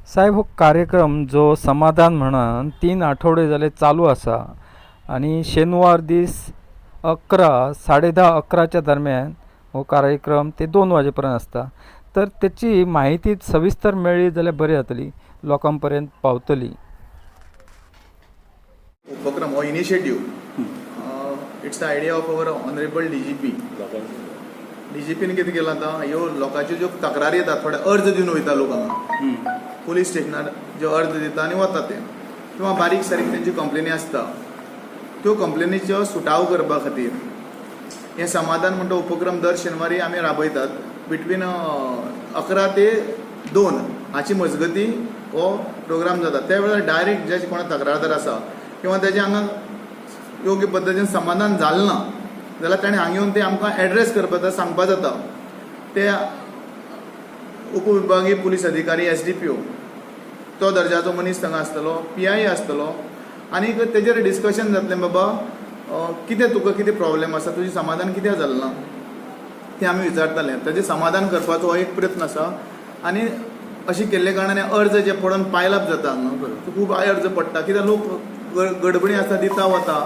साहेब हो कार्यक्रम जो समाधान म्हणून 3 आठवडे झाले चालू असा आणि शेनवार दीस 10:30-11:30 दरम्यान हो कार्यक्रम ते 2 वाजेपर्यंत असता. तर त्याची माहिती सविस्तर मेळ्ळी जाल्यार बरी जातली, लोकांपर्यंत पावतली. उपक्रम हो initiative it's the idea of our honourable DGP. DIGIPIN कितें केलां आतां ह्यो लोकांच्यो ज्यो तक्रारी येतात थोडे अर्ज दिवन वयता लोक हांगा पुलीस स्टेशनार जे अर्ज दिता आनी वता ते किंवा बारीक सारीक तेंच्यो कंप्लेनी आसता त्यो कंप्लेनीचो सुटाव करपा खातीर हें समाधान म्हणटा उपक्रम दर शेनवारी आमी राबयतात. बिटवीन 11 ते 2 हाची मजगती हो प्रोग्राम जाता. त्या वेळार डायरेक्ट जे कोणा तक्रारदार आसा किंवा तेजे हांगा योग्य पद्दतीन समाधान जालें ना जाल्यार ताणें हांगा येवन ते आमकां एड्रेस करपा जाता, सांगपा जाता. ते उपविभागीय पुलीस अधिकारी SDPO तो दर्जाचो मनीस थंगा आसतलो, PI आसतलो आनी तेजेर डिस्कशन जातलें बाबा कितें तुका कितें प्रॉब्लेम आसा, तुजें समाधान कित्याक जालें ना तें आमी विचारताले. तेजें समाधान करपाचो हो एक प्रयत्न आसा. आनी अशें केल्ले कारणान अर्ज जे पडोवन पायलाप जाता हांगा खूब अर्ज पडटा कित्याक लोक गडबडी आसता दिता वता.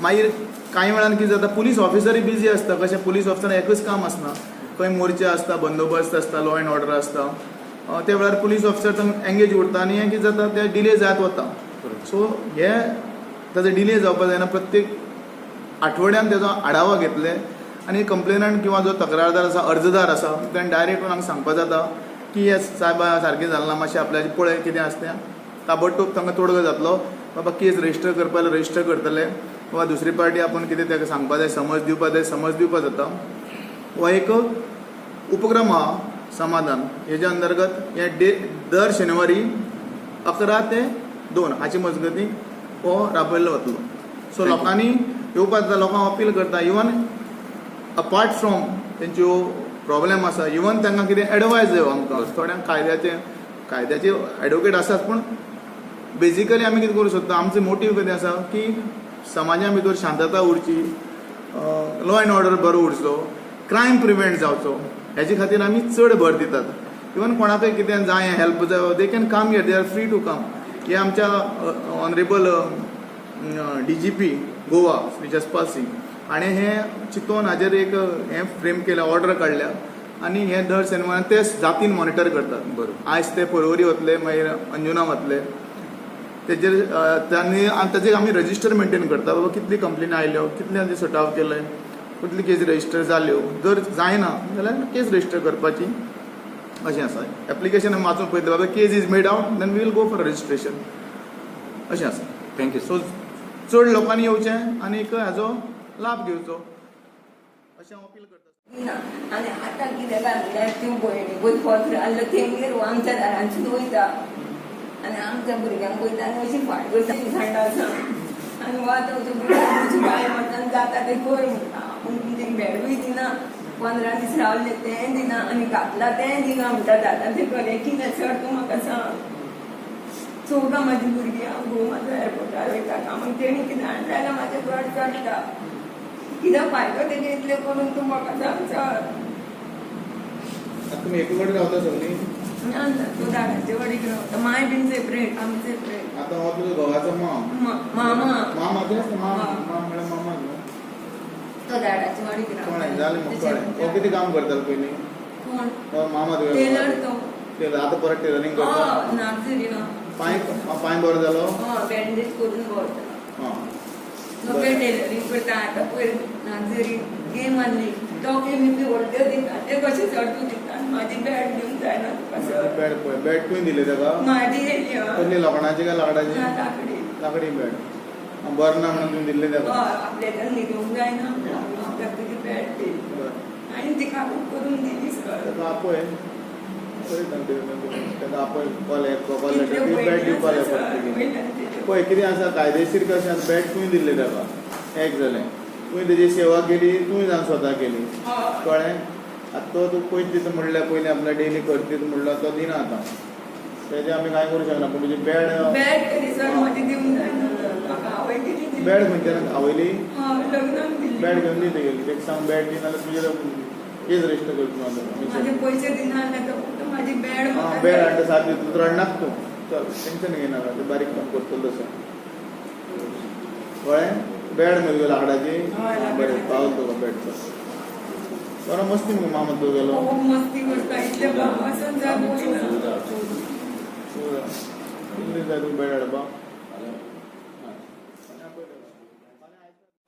मागीर कांय वेळान कितें जाता पुलीस ऑफिसरूय बिजी आसता. कशें पुलीस ऑफिसरान एकच काम आसना, खंय मोर्चे आसता, बंदोबस्त आसता, लॉ एंड ऑर्डर आसता. त्या वेळार पुलीस ऑफिसर थंय एंगेज उरता आनी हें कितें जाता तें डिले जायत वता. सो हे ताजो डिले जावपाक जायना. प्रत्येक आठवड्यान तेजो आढावा घेतले आनी कंप्लेनंट किंवा जो तक्रारदार आसा, अर्जदार आसा ताणें डायरेक्ट हांगा सांगपाक जाता की हे सायबा सारकें जालें ना, मातशें आपल्याचें पळय कितें आसा तें. ताबडतोब तांकां तोडगो जातलो. बाबा केस रजिस्टर करपा जाल्यार रजिस्टर करतले वा दुसरी पार्टी आपण कितें ताका सांगपा जाय, समज दिवपा जाय, समज दिवपा जाता. हो एक उपक्रम आहा समाधान. हेज्या अंतर्गत हे दर शेनवारी 11 ते 2 हाचे मजगती हो राबयल्लो वतलो. सो लोकांनी येवपाक जाता. लोकांक अपील करता इवन अपार्ट फ्रॉम तेंच्यो प्रॉब्लेम आसा इवन तांकां कितें एडवायस जाय आमकां. थोड्यांक कायद्याचे एडवोकेट आसात पूण बेजिकली आमी कितें करूं सोदता आमचो मोटीव कितें आसा की समाजा भितर शांतता उरची, लॉ एंड ऑर्डर बरो उरचो, क्रायम प्रिवेंट जावचो हेजे खातीर आमी चड भर दितात. इवन कोणाकय कितें जाय हेल्प जाय they can come here, they are free to come. हे आमच्या ऑनरेबल DGP गोवा श्री जसपाल सिंग हाणें हें चिंतून हाजेर एक हें फ्रेम केल्या, ऑर्डर काडल्या आनी हें दर शेनवाराक ते जातीन मॉनिटर करतात. बरोबर आयज ते परवरी वतले, मागीर अंजुना वतले. तेजेर ताजेर आमी रजिस्टर मेंटेन करता. बाबा कितली कंप्लेनी आयल्यो, कितल्यांचे सटाव केले, कितली केस रजिस्टर जाल्यो. जर जायना जाल्यार केस रजिस्टर करपाची अशें आसा. एप्लिकेशन आमी वाचून पळयता बाबा case is made out then we will go for registration अशें आसा. थँक्यू. सो चड लोकांनी येवचें आनी हाजो लाभ घेवचो अशें हांव अपील करता. आनी आतां कितें जालें त्यो भयणी पळय पत्र आसलो तेंगेर आमच्या दारांसून वयता आनी आमच्या भुरग्यांक वयता आनी अशी फाट करता संडासां आनी वाजोवचे भुरग्यांची बायल वचून जाता तें कर म्हणटा. पूण तेंक बेडूय दिना, 15 दीस रावले तें दिना आनी घातला तें दिना म्हणटा. दादा तें करे कितें चड तूं म्हाका सांग. चौदा म्हाजी भुरगीं हांव घोव म्हाजो एअरपोर्टार वयता कामाक. तेणी कितें हाडलें जाल्यार म्हाजें ब्लड चडटा. कित्याक फायदो तेजे इतलें करून तूं म्हाका सांग चड. तुमी एक कडेन रावता सगळीं? ना तो दादाचे वडीक रावता. माय बीन सेपरेट, आमी सेपरेट. आतां हो तुजो घोवाचो मामा मामा तेच मामा म्हळ्यार मामा न्हू. तो दादाचे वडीक रावता. जालें म्हाका कळ्ळें. हो कितें काम करतालो पयलीं? कोण? तो मामा तुवें टेलर तो. टेलर आतां परत टेलरिंग करता? नागझरी ना. पांय बरो जालो? बँडेज करून भरता. हां तो टेलरिंग करता. आतां पयर नागझरी गेम आसली तो गेमी बी व्हडल्यो दिता. ते कशें चड तूं दिता. म्हाजी बॅट दिवंक जायना तुका चड. बॅट पळय बॅट तुवें दिली ताका? म्हाजी येयली. कसली लोखंडाची काय लाकडाची? लाकडी. लाकडी बॅट. बरें ना म्हणून तुवें दिल्ली ताका? आपल्याच्यान न्हिदूंक जायना म्हाका तुजी बॅट दी आनी ती काबूल करून दिली सर. ताका आपय ताका आपय कॉल लेटर ती बॅट दिवपा जाय पडटली. पळय कितें आसा कायदेशीर कशें आसा बॅट तुवें दिल्ली ताका एक जालें. तुवें तेजी सेवा केली, तुवें जावन स्वता केली. कळ्ळें? आतां तो तूं पयस दिता म्हणल्यार पयलीं आपल्या डेली करता म्हणल्यार तो दिना आतां. तेजें आमी कांय करूं शकना. पूण तुजी बॅट तरी सर म्हाजी दिवंक जायना. म्हाका आवय दिली. बॅट खंयच्यान आवयली? लग्नाक दिली. बॅट घेवन दिता गेली. तेका सांग बॅट दी नाल्यार तुजें केस रजिस्टर करता. म्हाजे पयशे दिना जाल्यार तो फक्त माझी बॅड बेड हाडटा सारकी तूं रडनाक तूं चल टेंशन घेयनाका ते बारीक काम करतलो तसो कळ्ळें बेड मेळ्यो लाकडाची बरें पावल तुका बेडचो बरो मस्ती मगो मामा तुगेलो खूप मस्ती करता इतले वचून जा बोलना कितले जाय तूं बेड हाडपाक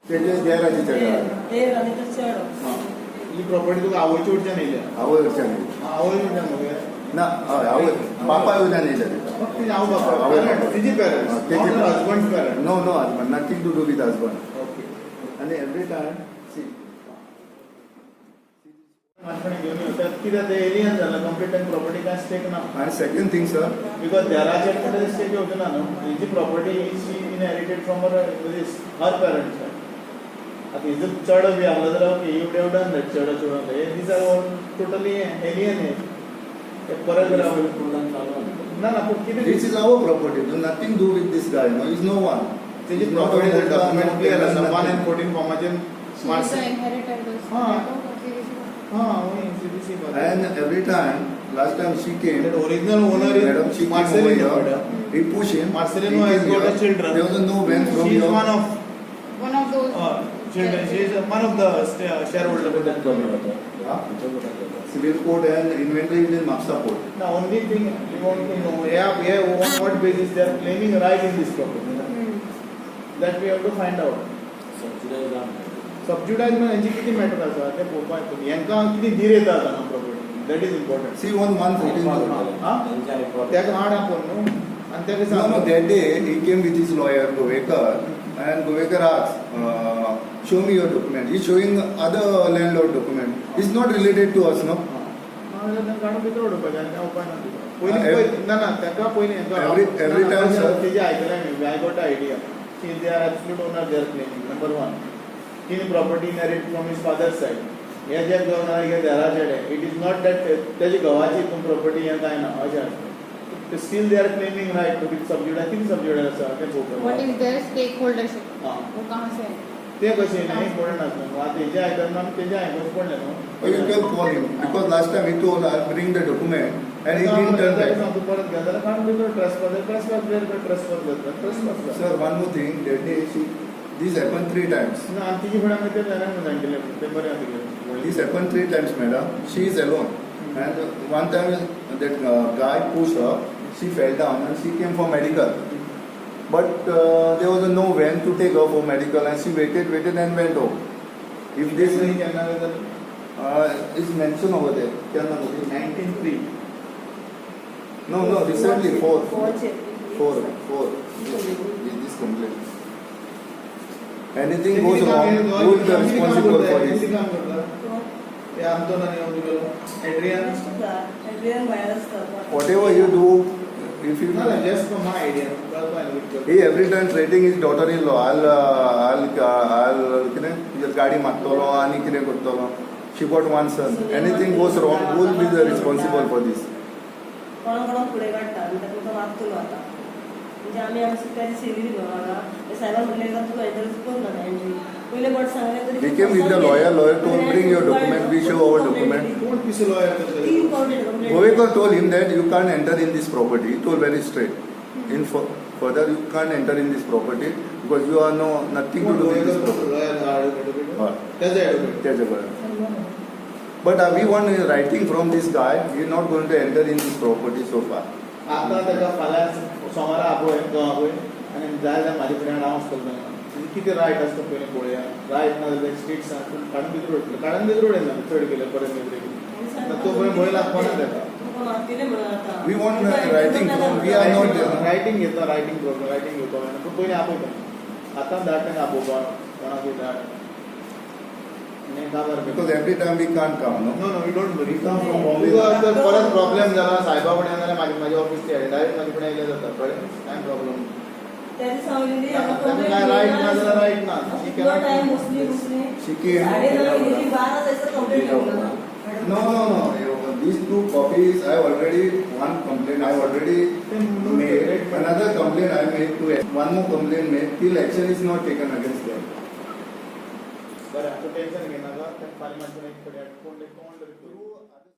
तेजे देराची चेडा ही प्रॉपर्टी तुका आवयचे वयच्यान येयल्या आवय वयच्यान आवय वयच्यान मगे ना हय आवय बापाय वयल्यान येयले फक्त तिजे आवय बापा पेरंट तिजी पेरंट्स तेजी husband parent no no husband nothing to do with husband okay आनी एवरी टायम सी मानपणे घेवन येतात कित्याक ते एलियन जाला कंप्लीट टाइम प्रॉपर्टी काय स्टेक ना आनी सेकंड थिंग सर बिकॉज देराचे म्हणटा स्टेक येवचे ना न्हू हिजी property she inherited from her parents आता हिजो चेडो बी आहलो जाल्यार ओके यू डेव डन दॅट चेडो चेडून these are all totally alien हे परत ना ना पूण कितें this is our property do nothing do with this guy no is no one तेजी प्रॉपर्टी डॉक्युमेंट क्लियर आसा 1 and 14 फॉर्माचेर smart CBC and every time last time she came original owner madam she came over here we push him Marcelino he has came got here. a children there was no when from she is your one of children she is one of the shareholder civil code and inventory is in Maksa port. the only thing we want to know on what basis they are claiming right in this property that we have to find out subjudice म्हणजे किती matter आसा ते पळोवपाक तुमी हेंकां कितें धीर येता हांगा property that is important See on 114. हां तेका हाड आपण न्हू आनी तेका No, no, सांग that day he came with his lawyer Govekar and Govekar asked, show me your document. He's showing other landlord document. It's not related to us, no? काढून भितर उडोवपाचें आनी काय उपाय ना तुका Every- पयलीं ना ना तेका पयलीं Every time, sir. तेजें आयकलें हांवें आय गॉट आयडिया की they are absolute owner they are claiming number 1 तिने property inherit from his father side हे जे गव्हर्नर हे देराचेडे इट इज नॉट दॅट तेजी घोवाची हितून प्रॉपर्टी हें कांय ना अशें आसता still they are claiming right to कितें सबज्युडाय कितें सबज्युडाय आसा तें What पळोवपाक is their stakeholdership? हां वो कहाँ से है? ते कशें न्ही इम्पॉर्टंट आसता न्हू आतां हेजें आयकना आमी तेजें आयकूंक पडलें Or you न्हू can call him because last time he told I'll bring the document and he didn't turn back. परत घ्या जाल्यार काडून भितर ट्रेसपास जाता Sir, one more thing. That day this happened 3 times. ना आनी तिची फुडें आमी ते जाणांक जाणटेले ते बरें आसा तुगेलें This happened 3 times, madam. She is alone. And one time that guy pushed her. She fell down and she came for medical. But there was no van to take her for medical and she waited and went home. If this केन्ना is mentioned over there. Kerala, 1903 no, recently 4. This complaint. Anything goes wrong, who will be responsible for this? ते आमचो ना येवन तुगेलो Adrian Whatever you do, if you ना just for my idea कळपाक न्हू he every time threatening his daughter-in-law, I'll कितें गाडी मारतलो आनी कितें करतलो. She got one son. Anything goes wrong, who will be the responsible for this? कोणाकोणाक फुडें काडटा आनी ताका वागतलो आतां म्हणजे आमी आमची त्याची सेली दिलो हांगा ते सायबान म्हणलें का तुका एंट्री करना एंट्री पयले बट सांगलें तरी He came with the lawyer told bring your document, we show our document. कोण पिसो लॉयर करतले तीन फावटी complaint Govekar told him that you can't enter in this property. He told very straight. In further, you can't enter in this property because you are nothing to do with this property. Lawyer त्याचे advocate That's a word. But we want a writing from this guy. We are not going to enter in this property so far. आतां ताका फाल्यां सोमारा आपोय आपोय आनी जाय जाल्यार म्हाजे फुडें अनावंस करता कितें रायट आसता पयलीं पळोवया रायट ना जाल्यार स्ट्रीट्स काडून भितर उडटले काडून भितर उडयना चड गेले परत भितर तो पळय भंय लागपाना ताका तुका मारतले म्हणून आतां We want writing from. We are not. Writing घेता रायटींग प्रॉब्लम रायटींग घेवपाक जायना पूण पयलीं आपयता आतां धाड तांकां आपोवपाक कोणाकूय धाड आनी काबार Because every time we can't come, no? No no we don't worry Come from Bombay. जर परत प्रॉब्लेम जाला सायबा फुडें जाल्यार म्हाजे ऑफिसचे डायरेक्ट म्हाजे फुडें येयले जाता कळ्ळें कांय प्रॉब्लेम त्याची सांगलेली काय राईट ना जाल्यार राईट ना शी टाइम कॅनॉट बसली She came. 9:30 12 जायसर कंप्लेंट केला No. These 2 copies, I already one complaint. I already made another complaint. I made to one more complaint made. Till action is not taken against them. बरें तूं tension घेनाका फाल्यां मातशें एक कडेन phone